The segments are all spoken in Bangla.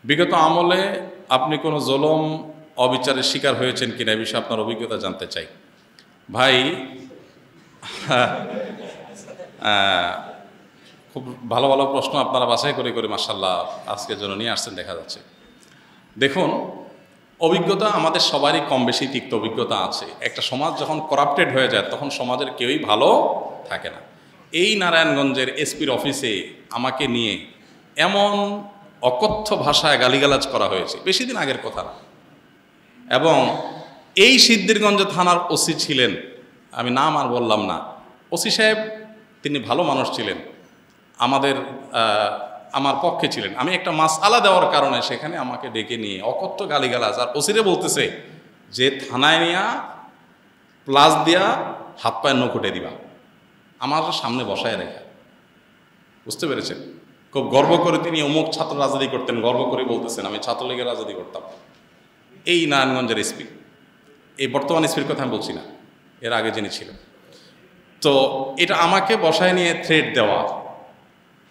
বিগত আমলে আপনি কোনো জুলুম অবিচারের শিকার হয়েছেন কিনা এই বিষয়ে আপনার অভিজ্ঞতা জানতে চাই। ভাই, খুব ভালো ভালো প্রশ্ন আপনারা বাছাই করে করে মাশাআল্লাহ আজকের জন্য নিয়ে আসছেন দেখা যাচ্ছে। দেখুন, অভিজ্ঞতা আমাদের সবারই কম বেশি তিক্ত অভিজ্ঞতা আছে। একটা সমাজ যখন করাপ্টেড হয়ে যায় তখন সমাজের কেউই ভালো থাকে না। এই নারায়ণগঞ্জের এসপির অফিসে আমাকে নিয়ে এমন অকথ্য ভাষায় গালিগালাজ করা হয়েছে, বেশি দিন আগের কথা না। এবং এই সিদ্ধিরগঞ্জ থানার ওসি ছিলেন, আমি নাম আর বললাম না, ওসি সাহেব তিনি ভালো মানুষ ছিলেন, আমার পক্ষে ছিলেন। আমি একটা মাসআলা দেওয়ার কারণে সেখানে আমাকে ডেকে নিয়ে অকথ্য গালিগালাজ, আর ওসিরে বলতেছে যে থানায় নিয়ে প্লাস দিয়া হাত পায়ের নখুটে দিবা, আমার সামনে বসায় রেখা। বুঝতে পেরেছেন? খুব গর্ব করে তিনি অমুক ছাত্র রাজনীতি করতেন, গর্ব করে বলতেছেন আমি ছাত্রলীগের রাজনীতি করতাম। এই নারায়ণগঞ্জের এসপি, এই বর্তমান এসপির কথা আমি বলছি না, এর আগে যিনি ছিলেন। তো এটা আমাকে বসায় নিয়ে থ্রেট দেওয়া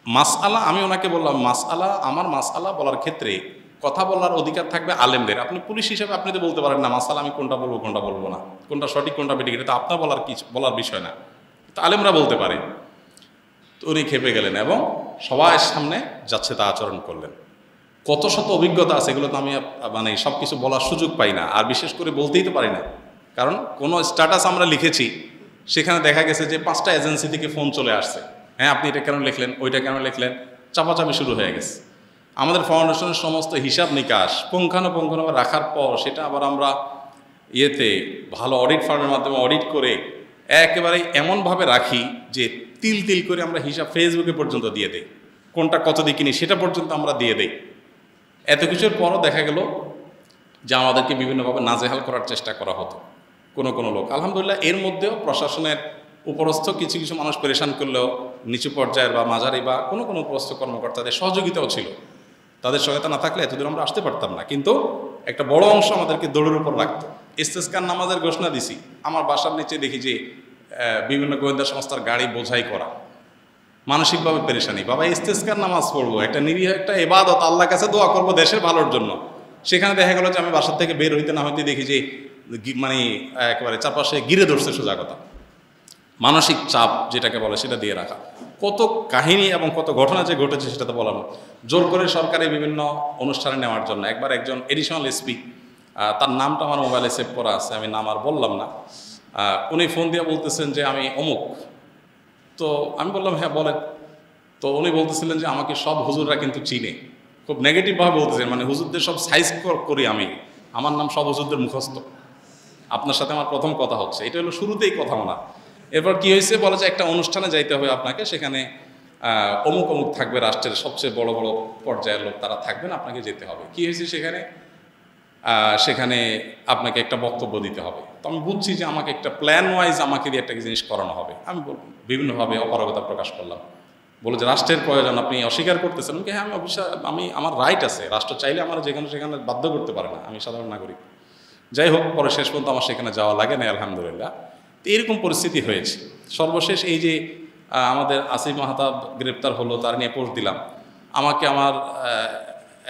মাসআলা, আমি ওনাকে বললাম মাসআলা, আমার মাসআলা বলার ক্ষেত্রে কথা বলার অধিকার থাকবে আলেমদের। আপনি পুলিশ হিসেবে আপনি তো বলতে পারেন না মাসআলা আমি কোনটা বলবো কোনটা বলবো না, কোনটা সঠিক কোনটা বেঠিক, এটা তো আপনার বলার বিষয় না, তো আলেমরা বলতে পারে। তো উনি খেপে গেলেন এবং সবার সামনে যাচ্ছে তা আচরণ করলেন। কত শত অভিজ্ঞতা আছে, এগুলো তো আমি মানে সব কিছু বলার সুযোগ পাই না, আর বিশেষ করে বলতেই তো পারি না। কারণ কোনো স্ট্যাটাস আমরা লিখেছি, সেখানে দেখা গেছে যে 5টা এজেন্সি থেকে ফোন চলে আসছে, হ্যাঁ আপনি এটা কেন লিখলেন, ওইটা কেন লিখলেন, চাপাচাপি শুরু হয়ে গেছে। আমাদের ফাউন্ডেশনের সমস্ত হিসাব নিকাশ পুঙ্খানুপুঙ্খভাবে রাখার পর সেটা আবার আমরা ভালো অডিট ফার্মের মাধ্যমে অডিট করে একেবারে এমনভাবে রাখি যে তিল তিল করে আমরা হিসাব ফেসবুকে পর্যন্ত দিয়ে দেই, কোনটা কত দিয়ে কিনি সেটা পর্যন্ত আমরা দিয়ে দেই। এত কিছুর পরও দেখা গেল যে আমাদেরকে বিভিন্নভাবে নাজেহাল করার চেষ্টা করা হতো কোনো লোক। আলহামদুলিল্লাহ এর মধ্যেও প্রশাসনের উপরস্থ কিছু কিছু মানুষ পরেশান করলেও নিচু পর্যায়ের বা মাঝারি বা কোনো উপরস্থ কর্মকর্তাদের সহযোগিতাও ছিল। তাদের সহায়তা না থাকলে এতদূর আমরা আসতে পারতাম না। কিন্তু একটা বড় অংশ আমাদেরকে দৌড়ের উপর রাখতো। ইস্তেসকার নামাজের ঘোষণা দিছি, আমার বাসার নিচে দেখি যে বিভিন্ন গোয়েন্দা সংস্থার গাড়ি বোঝাই করা, মানসিকভাবে পেরেশানি। বাবা ইস্তেসকার নামাজ পড়বো, একটা নিরীহ একটা ইবাদত, আল্লাহর কাছে দোয়া করবো দেশের ভালোর জন্য। সেখানে দেখা গেল যে আমি বাসার থেকে বের হইতে না হইতে দেখি যে মানে একেবারে চারপাশে ঘিরে ধরছে, সোজা কথা। মানসিক চাপ যেটাকে বলে সেটা দিয়ে রাখা, কত কাহিনী এবং কত ঘটনা যে ঘটেছে সেটা তো বলানো। জোর করে সরকারি বিভিন্ন অনুষ্ঠানে নেওয়ার জন্য একবার একজন এডিশনাল এসপি, তার নামটা আমার মোবাইলে সেভ করা আছে, আমি নাম আর বললাম না, উনি ফোন দিয়ে বলতেছেন যে আমি অমুক। তো আমি বললাম হ্যাঁ বলেন। তো উনি বলতেছিলেন যে আমাকে সব হুজুররা কিন্তু চিনে, খুব নেগেটিভভাবে বলতেছেন, মানে হুজুরদের সব সাইজ করি আমি, আমার নাম সব হুজুরদের মুখস্থ, আপনার সাথে আমার প্রথম কথা হচ্ছে। এটা হলো শুরুতেই কথা না। এরপর কি হয়েছে বলে যে একটা অনুষ্ঠানে যাইতে হবে আপনাকে, সেখানে অমুক থাকবে, রাষ্ট্রের সবচেয়ে বড় বড় পর্যায়ের লোক তারা থাকবেন, আপনাকে যেতে হবে। কি হয়েছে সেখানে আপনাকে একটা বক্তব্য দিতে হবে। তো আমি বুঝছি যে আমাকে একটা প্ল্যান ওয়াইজ আমাকে দিয়ে একটা জিনিস করানো হবে। আমি বিভিন্নভাবে অপারগতা প্রকাশ করলাম, বলে যে রাষ্ট্রের প্রয়োজন আপনি অস্বীকার করতেছেন। হ্যাঁ আমি আমার রাইট আছে, রাষ্ট্র চাইলে আমার সেখানে বাধ্য করতে পারে না, আমি সাধারণ নাগরিক। যাই হোক, পরে শেষ পর্যন্ত আমার সেখানে যাওয়া লাগে না আলহামদুলিল্লাহ। তো এরকম পরিস্থিতি হয়েছে। সর্বশেষ এই যে আমাদের আসিফ মাহতাব গ্রেপ্তার হলো, তার নিয়ে পোস্ট দিলাম। আমাকে আমার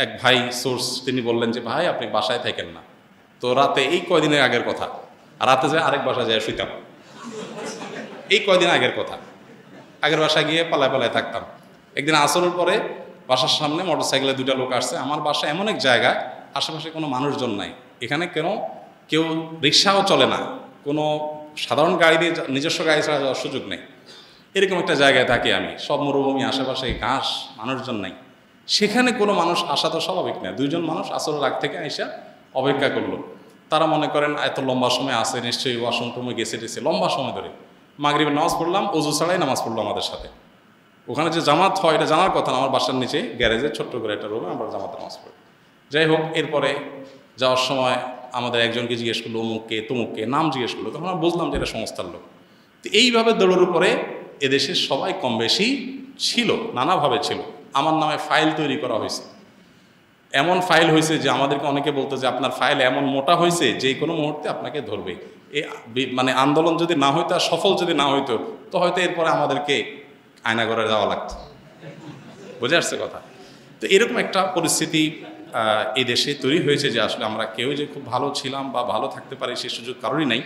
এক ভাই সোর্স তিনি বললেন যে ভাই আপনি বাসায় থাকেন না। তো রাতে, এই কয়দিনের আগের কথা, রাতে যায় আরেক বাসায় যায় শুইতাম, এই কয়দিন আগের কথা। আগের বাসায় গিয়ে পালায় থাকতাম। একদিন আসরের পরে বাসার সামনে মোটরসাইকেলে 2টা লোক আসছে। আমার বাসা এমন এক জায়গা, আশেপাশে কোনো মানুষজন নাই, এখানে কেউ রিক্সাও চলে না, কোনো সাধারণ গাড়ি দিয়ে নিজস্ব গাড়ি ছাড়া যাওয়ার সুযোগ নেই। এরকম একটা জায়গায় থাকি আমি, সব মরুভূমি, আশেপাশে ঘাস, মানুষজন নাই। সেখানে কোনো মানুষ আসা তো স্বাভাবিক না। 2জন মানুষ আসরের আগ থেকে আইসা অপেক্ষা করলো। তারা মনে করেন এত লম্বা সময় আসে, নিশ্চয়ই ওয়াশরুমে গেছে লম্বা সময় ধরে। মাগরিবের নামাজ পড়লাম, ওযু ছাড়াই নামাজ পড়লো আমাদের সাথে। ওখানে যে জামাত হয় এটা জানার কথা না, আমার বাসার নিচে গ্যারেজে ছোট্ট করে একটা রুমে আমরা জামাতে নামাজ পড়ি। যাই হোক, এরপরে যাওয়ার সময় আমাদের একজনকে জিজ্ঞেস করলো অমুককে তমুককে, নাম জিজ্ঞেস করলো, তখন আমরা বুঝলাম যে এটা সংস্থার লোক। তো এইভাবে দৌড়ের উপরে এদেশের সবাই কম বেশি ছিল, নানাভাবে ছিল। আমার নামে ফাইল তৈরি করা হয়েছে, এমন ফাইল হয়েছে যে আমাদেরকে অনেকে বলতো যে আপনার ফাইল এমন মোটা হয়েছে যে কোনো মুহূর্তে আপনাকে ধরবে। মানে আন্দোলন যদি না হইতো, সফল যদি না হইতো, তো হয়তো এরপরে আমাদেরকে আয়নাঘরে যাওয়া লাগতো। বুঝে আসছে কথা? তো এরকম একটা পরিস্থিতি এই দেশে তৈরি হয়েছে যে আসলে আমরা কেউ যে খুব ভালো ছিলাম বা ভালো থাকতে পারি সে সুযোগ কারোরই নাই।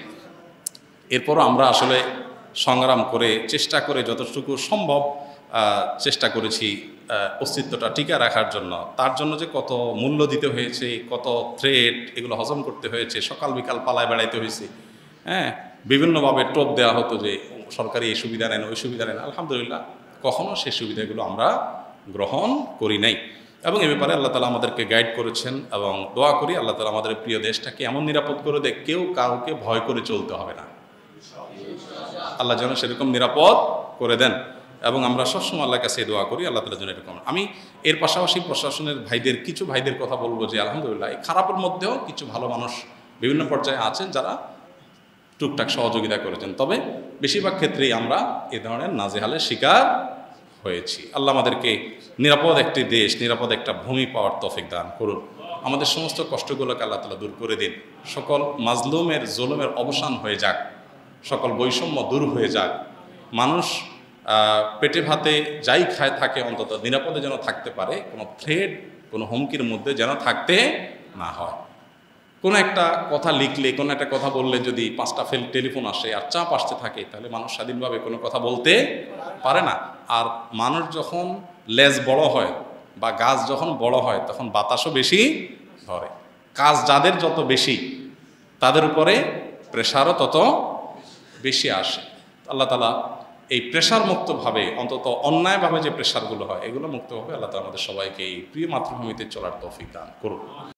এরপরও আমরা আসলে সংগ্রাম করে চেষ্টা করে যতটুকু সম্ভব চেষ্টা করেছি অস্তিত্বটা টিকে রাখার জন্য। তার জন্য যে কত মূল্য দিতে হয়েছে, কত থ্রেট, এগুলো হজম করতে হয়েছে, সকাল বিকাল পালায় বেড়াইতে হয়েছে, হ্যাঁ, বিভিন্নভাবে টোপ দেওয়া হতো যে সরকারি এই সুবিধা নেন ওই সুবিধা নেন। আলহামদুলিল্লাহ কখনো সেই সুবিধাগুলো আমরা গ্রহণ করি নাই, এবং এ ব্যাপারে আল্লাহ তালা আমাদেরকে গাইড করেছেন। এবং দোয়া করি আল্লাহ তালা আমাদের প্রিয় দেশটাকে এমন নিরাপদ করে দেয় কেউ কাউকে ভয় করে চলতে হবে না। আল্লাহ যেন সেরকম নিরাপদ করে দেন, এবং আমরা সবসময় আল্লাহর কাছে দোয়া করি আল্লাহ তালা যেন এরকম। আমি এর পাশাপাশি প্রশাসনের ভাইদের কিছু ভাইদের কথা বলবো যে আলহামদুলিল্লাহ এই খারাপের মধ্যেও কিছু ভালো মানুষ বিভিন্ন পর্যায়ে আছেন যারা টুকটাক সহযোগিতা করেছেন। তবে বেশিরভাগ ক্ষেত্রেই আমরা এ ধরনের নাজেহালের শিকার হয়েছি। আল্লাহ আমাদেরকে নিরাপদ একটি দেশ, নিরাপদ একটা ভূমি পাওয়ার তৌফিক দান করুন। আমাদের সমস্ত কষ্টগুলোকে আল্লাহ তাআলা দূর করে দিন। সকল মাজলুমের জুলুমের অবসান হয়ে যাক, সকল বৈষম্য দূর হয়ে যাক। মানুষ পেটে ভাতে যাই খায় থাকে অন্তত নিরাপদে যেন থাকতে পারে, কোনো থ্রেট, কোনো হুমকির মধ্যে যেন থাকতে না হয়। কোনো একটা কথা লিখলে, কোনো একটা কথা বললে যদি 5টা টেলিফোন আসে আর চাপ আসতে থাকে, তাহলে মানুষ স্বাধীনভাবে কোনো কথা বলতে পারে না। আর মানুষ যখন লেজ বড় হয় বা গাছ যখন বড় হয় তখন বাতাসও বেশি ধরে। কাজ যাদের যত বেশি তাদের উপরে প্রেশারও তত বেশি আসে। আল্লাহ তাআলা এই প্রেশার মুক্তভাবে, অন্তত অন্যায়ভাবে যে প্রেশারগুলো হয় এগুলো মুক্তভাবে আল্লাহ তাআলা আমাদের সবাইকে এই প্রিয় মাতৃভূমিতে চলার তৌফিক দান করুন।